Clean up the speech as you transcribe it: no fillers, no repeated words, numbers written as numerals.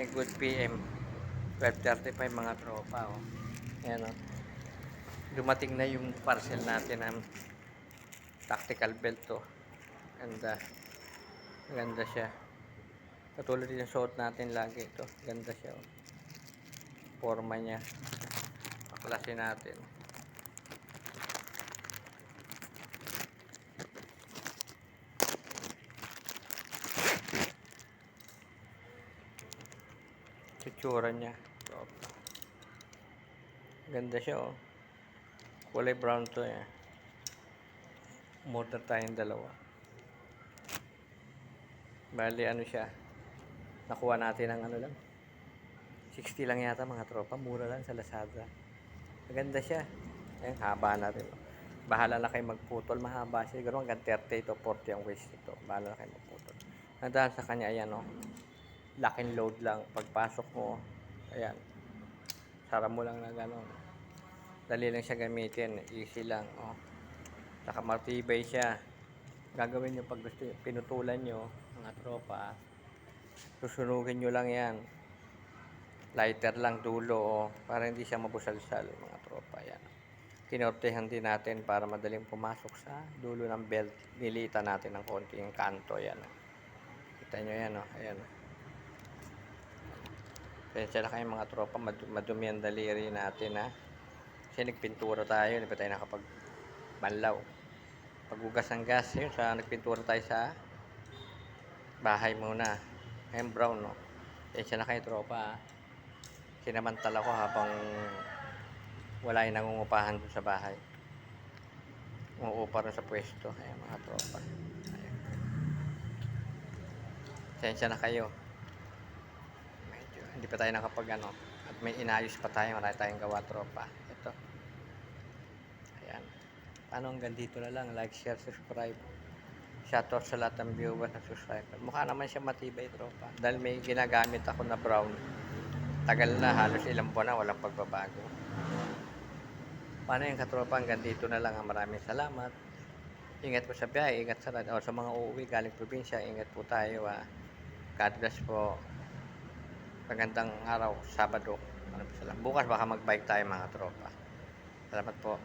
May good PM. 12:35 mga tropa. Oh. Ayan, oh. Dumating na yung parcel natin ng tactical belt to. Ganda. Ganda siya. Katulad din yung suot natin lagi ito. Ganda siya. Oh. Forma niya. Paklasin natin. Tsura niya. Ganda siya, oh. Kulay brown to, eh. Mortar tayong dalawa. Bali, ano siya. Nakuha natin ng ano lang. 60 lang yata mga tropa. Mura lang sa Lazada. Maganda siya. Ayan, haba na rin. Bahala na kayo magputol. Mahaba siya. Siguro hanggang 30 to 40 ang waist nito. Bahala na kayo magputol. Nandaan sa kanya, ayan, oh. Lock and load lang. Pagpasok mo, ayan. Sara mo lang na gano'n. Dali lang siya gamitin. Easy lang, oh. Saka matibay siya. Gagawin nyo pag gusto, pinutulan nyo, mga tropa. Susunugin nyo lang yan. Lighter lang dulo, oh. Para hindi siya mabusalsal, mga tropa. Yan. Kinortehan din natin para madaling pumasok sa dulo ng belt. Nilitan natin ng konting kanto. Yan. Kita nyo yan, oh. Ayan. Kaya na kayo mga tropa, madumi ang daliri natin, ha. Kasi nagpintura tayo, hindi pa tayo nakapagbanlaw. Paghugas ng gas, yun, nagpintura tayo sa bahay muna. Ngayon brown, no. Kaya na kayo tropa, ha. Sinamantala ko habang wala yung nangungupahan dun sa bahay. Umuupa rin sa pwesto. Ayan mga tropa. Ayan. Kaya na kayo. Medyo, hindi pa tayo nakapag ano. At may inayos pa tayo. Marami tayong gawa tropa. Ito. Ayan. Paano hanggang dito na lang. Like, share, subscribe. Shoutout sa lahat ng viewers at subscriber. Mukha naman siya matibay tropa. Dahil may ginagamit ako na brown. Tagal na. Halos ilang buwan na. Walang pagbabago. Paano yung katropa, hanggang dito na lang. Maraming salamat. Ingat po sa biyahe, ingat sa mga uuwi galing probinsya, ingat po tayo. God bless po. Magandang araw, Sabado. Bukas baka mag-bike tayo mga tropa. Salamat po.